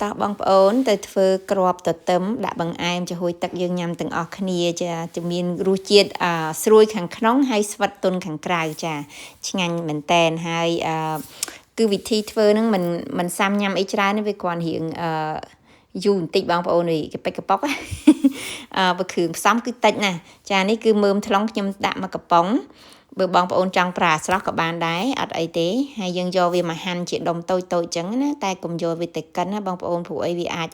តោះបងប្អូនទៅធ្វើក្របទទឹមដាក់បង្អែមចំហួយទឹកយើងញ៉ាំទាំងអស់គ្នាចាจะមានរសជាតិស្រួយខាងក្នុងហើយស្វិតទន់ខាងក្រៅចាឆ្ងាញ់មែនតែនហើយគឺវិធីធ្វើហ្នឹងមិនសាំញ៉ាំអីច្រើនទេវាគ្រាន់រៀងយូរបន្តិចបងប្អូននេះកប៉ិចកប៉ុកបើគ្រឿងផ្សំគឺតិចណាស់ចានេះគឺមើមថ្លុងខ្ញុំដាក់មកកំប៉ុងបើបងប្អូនចង់ប្រើស្រស់ក៏បានដែរអត់អីទេហើយយើងយកវាមកហាន់ជាដុំតូចតូចចឹងណាតែកុំយកវាទៅកិនណាបងប្អូនព្រោះអីវាអាច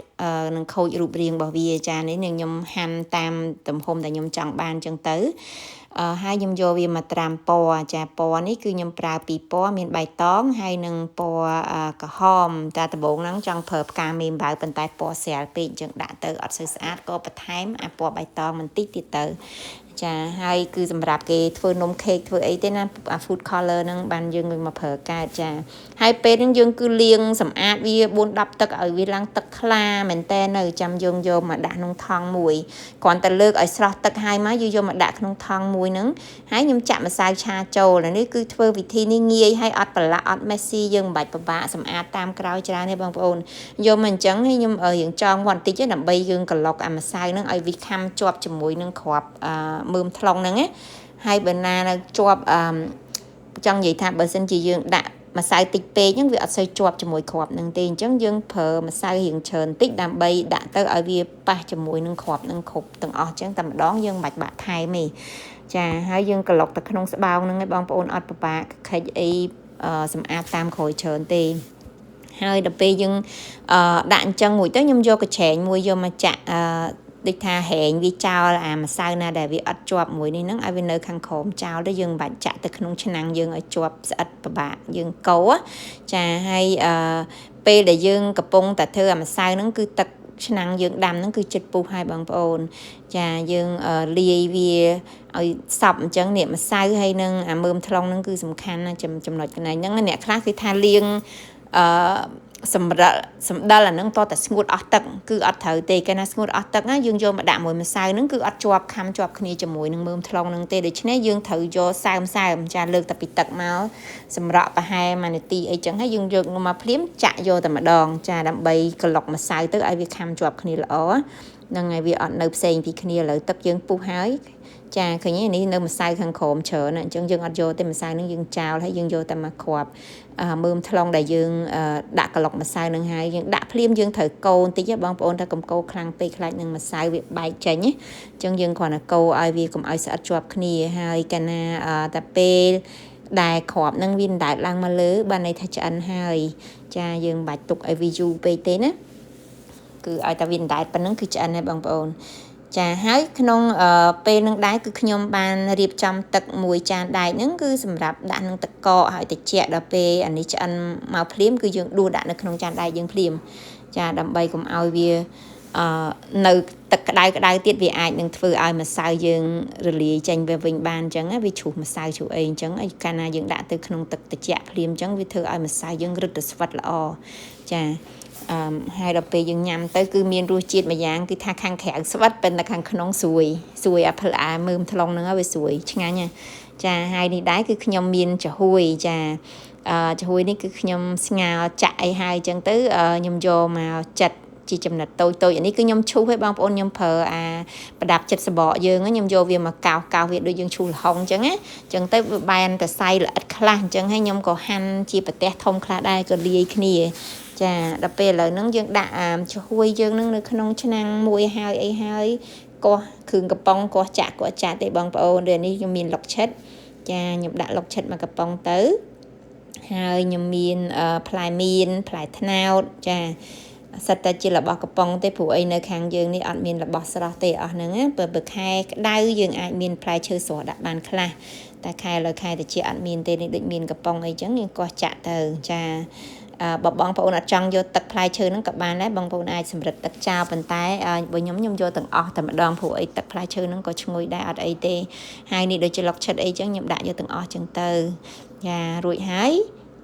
នឹងខូចរូបរាងរបស់វាចានេះនឹងខ្ញុំហាន់តាមទំហំដែលខ្ញុំចង់បានចឹងទៅហើយខ្ញុំយកវាមកត្រាំពណ៌ចាពណ៌នេះគឺខ្ញុំប្រើពីរពណ៌មានបៃតងហើយនឹងពណ៌ក្រហមតែដំបូងហ្នឹងចង់ប្រើផ្កាមេមបាវប៉ុន្តែពណ៌ស្រាលពេកអញ្ចឹងដាក់ទៅអត់សូវស្អាតក៏បន្ថែមអាពណ៌បៃតងបន្តិចទៀតទៅចាហើយគឺសម្រាប់គេធ្វើនំខេកធ្វើអីទេណាអា food color ហ្នឹងបានយើងមកប្រើកើតចាហើយពេលហ្នឹងយើងគឺលាងសម្អាតវា4-10ទឹកឲ្យវាឡើងទឹកថ្លាមែនតើនៅចាំយើងយកមកដាក់ក្នុងថង់មួយគ្រាន់តែលើកឲ្យស្រស់ទឹកហើយមកយើងយកមកដាក់ក្នុងថង់មួយហ្នឹងហើយខ្ញុំចាក់ម្សៅឆាចូលនេះគឺធ្វើវិធីនេះងាយហើយអត់ប្រឡាក់អត់ messy យើងមិនបាច់ពិបាកសម្អាតតាមក្រោយច្រើនទេបងប្អូនយកមកអញ្ចឹងហើយខ្ញុំរៀងចងវត្តតិចដើម្បីយើងក្លុកអាម្សៅហ្នឹងឲ្យវាខាំជាប់ជាមួយនឹងគ្រាប់មើមថ្លុងហ្នឹងណាហើយបើណានៅជាប់ចង់និយាយថាបើសិនជាយើងដាក់ម្សៅតិចពេកហ្នឹងវាអត់សូវជាប់ជាមួយគ្រាប់ហ្នឹងទេអញ្ចឹងយើងប្រើម្សៅរៀងច្រើនតិចដើម្បីដាក់ទៅឲ្យវាប៉ះជាមួយនឹងគ្រាប់ហ្នឹងគ្រប់ទាំងអស់អញ្ចឹងតែម្ដងយើងមិនបាច់បាក់ថែមទេចាហើយយើងក្លុកទៅក្នុងស្បោងហ្នឹងឯងបងប្អូនអត់ពិបាកខិចអីសម្អាតតាមក្រោយច្រើនទេហើយដល់ពេលយើងដាក់អញ្ចឹងមួយទៅខ្ញុំយកកញ្ឆែងមួយយកមកចាក់ដូចថាហែងវាចោលអាម្សៅណាដែលវាអត់ជាប់មួយនេះហ្នឹងឲ្យវានៅខាងក្រោមចោលទៅយើងមិនបាច់ចាក់ទៅក្នុងឆ្នាំងយើងឲ្យជាប់ស្អិតពិបាកយើងកូរចាហើយពេលដែលយើងកំពុងតែធ្វើអាម្សៅហ្នឹងគឺទឹកឆ្នាំងយើងដាំហ្នឹងគឺចិត្តពុះហើយបងប្អូនចាយើងលាយវាឲ្យសប់អញ្ចឹងនេះម្សៅហើយនឹងអាមើមថ្លុងហ្នឹងគឺសំខាន់ណាចំណុចកន្លែងហ្នឹងអ្នកខ្លះគឺថាលាងសម្ដិលអាហ្នឹងតតែស្ងួតអស់ទឹកគឺអត់ត្រូវទេកាលណាស្ងួតអស់ទឹកណាយើងយកមកដាក់មួយម្សៅហ្នឹងគឺអត់ជាប់ខាំជាប់គ្នាជាមួយនឹងមើមថ្លុងហ្នឹងទេដូច្នេះយើងត្រូវយកសើមចាលើកតែពីទឹកមកសម្រក់ប្រហែល1នាទីអីចឹងហើយយើងយកមកភ្លាមចាក់យកតែម្ដងចាដើម្បីក្លុកម្សៅទៅឲ្យវាខាំជាប់គ្នាល្អហ្នឹងហើយវាអត់នៅផ្សេងពីគ្នាឥឡូវទឹកយើងពុះហើយចាឃើញនេះនៅម្សៅខាងក្រោមច្រើនអញ្ចឹងយើងអត់យកទេម្សៅហ្នឹងយើងចោលហើយយើងយកតែមកគ្រាប់មើមថ្លុងដែលយើងដាក់ក្លុកម្សៅហ្នឹងហើយយើងដាក់ភ្លាមយើងត្រូវកូរបន្តិចបងប្អូនថាកុំកូរខ្លាំងពេកខ្លាចនឹងម្សៅវាបែកចេញណាអញ្ចឹងយើងគ្រាន់តែកូរឲ្យវាកុំឲ្យស្អិតជាប់គ្នាហើយកាលណាតែពេលដែលគ្រាប់ហ្នឹងវាដៅឡើងមកលើបានន័យថាឆ្អិនហើយចាយើងមិនបាច់ទុកឲ្យវាយូរពេកទេណាគឺឲ្យតែវាដៅប៉ុណ្្នឹងគឺឆ្អិនហើយបងប្អូនចាហើយក្នុងពេលនឹងដែរគឺខ្ញុំបានរៀបចំទឹកមួយចានដែកហ្នឹងគឺសម្រាប់ដាក់ក្នុងទឹកកកហើយត្រជាក់ដល់ពេលអានេះឆ្អិនមកភ្លាមគឺយើងដួសដាក់នៅក្នុងចានដែកយើងភ្លាមចាដើម្បីកុំឲ្យវានៅទឹកក្តៅទៀតវាអាចនឹងធ្វើឲ្យម្សៅយើងរលាយចេញវាវិញបានអញ្ចឹងវាជ្រុះម្សៅជ្រុះអីអញ្ចឹងហើយកាលណាយើងដាក់ទៅក្នុងទឹកត្រជាក់ភ្លាមអញ្ចឹងវាធ្វើឲ្យម្សៅយើងរឹតទៅស្វិតល្អចាហើយដល់ពេលយើងញ៉ាំទៅគឺមានរសជាតិមួយយ៉ាងគឺថាខាងក្រៅស្វិតប៉ុន្តែខាងក្នុងស្រួយអាផ្លែមើមថ្លុងហ្នឹងវាស្រួយឆ្ងាញ់ចាហើយនេះដែរគឺខ្ញុំមានចាហួយចាចាហួយនេះគឺខ្ញុំស្ងោរចាក់អីហើយអញ្ចឹងទៅខ្ញុំយកមកចិតជាចំណិតតូចអានេះគឺខ្ញុំឈូសឲ្យបងប្អូនខ្ញុំប្រើប្រដាប់ចិត្តសបកយើងខ្ញុំយកវាមកកោសវាដូចយើងឈូសល្ហុងអញ្ចឹងណាអញ្ចឹងទៅវាបែនតែសៃល្អិតខ្លះអញ្ចឹងហើយខ្ញុំក៏ហាន់ជាប្រទះធំខ្លះដែរក៏លាយគ្នាចាដល់ពេលឥឡូវហ្នឹងយើងដាក់ចាហួយយើងហ្នឹងនៅក្នុងឆ្នាំងមួយហើយអីហើយកោះគ្រឿងកំប៉ុងកោះចាក់ទេបងប្អូននេះខ្ញុំមានលុកឈិតចាខ្ញុំដាក់លុកឈិតមកកំប៉ុងទៅហើយខ្ញុំមានផ្លែមៀនផ្លែត្នោតចាសិតតែជារបស់កំប៉ុងទេព្រោះអីនៅខាងយើងនេះអត់មានរបស់ស្រស់ទេអស់ហ្នឹងបើខែក្តៅយើងអាចមានផ្លែឈើស្រស់ដាក់បានខ្លះតែខែលើខែតិចអត់មានទេនេះដូចមានកំប៉ុងអីចឹងយើងកោះចាក់ទៅចាបើបងប្អូនអត់ចង់យកទឹកផ្លែឈើហ្នឹងក៏បានដែរបងប្អូនអាចសម្រិតទឹកចោលប៉ុន្តែបើខ្ញុំយកទាំងអស់តែម្ដងព្រោះអីទឹកផ្លែឈើហ្នឹងក៏ឈ្ងុយដែរអត់អីទេហើយនេះដូចជាលុកឈិតអីចឹងខ្ញុំដាក់យកទាំងអស់ចឹងទៅចារួចហើយ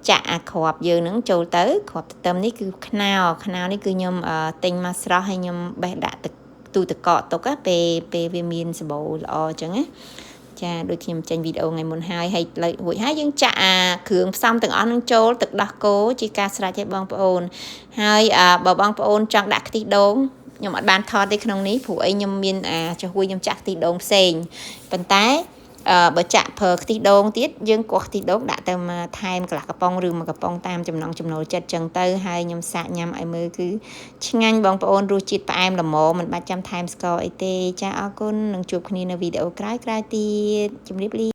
ចាក់អាគ្រាប់យើងហ្នឹងចូលទៅគ្រាប់ទទឹមនេះគឺខ្នោនេះគឺខ្ញុំទិញមកស្រស់ហើយខ្ញុំបេះដាក់ទឹកទូទឹកកកទុកពេលវាមានសបោល្អអញ្ចឹងណា ចាដូចខ្ញុំចេញវីដេអូថ្ងៃមុនហើយរួចហើយយើងចាក់គ្រឿងផ្សំទាំងអស់នឹងចូលទឹកដោះគោជាការស្រេចឲ្យបងប្អូនហើយបើបងប្អូនចង់ដាក់ខ្ទិះដូងខ្ញុំអត់បានថតទេក្នុងនេះព្រោះអីខ្ញុំមានចំហួយខ្ញុំចាក់ខ្ទិះដូងផ្សេងប៉ុន្តែបើចាក់ប្រើខ្ទិះដូងទៀតយើងកោះខ្ទិះដូងដាក់ទៅថែមកន្លះកំប៉ុងឬមួយកំប៉ុងតាមចំណង់ចំណូលចិត្តចឹងទៅហើយខ្ញុំសាកញ៉ាំឲ្យមើលគឺឆ្ងាញ់បងប្អូនរសជាតិផ្អែមល្មមមិនបាច់ចាំថែមស្ករអីទេចាអរគុណនឹងជួបគ្នានៅវីដេអូក្រោយៗទៀតជម្រាបលា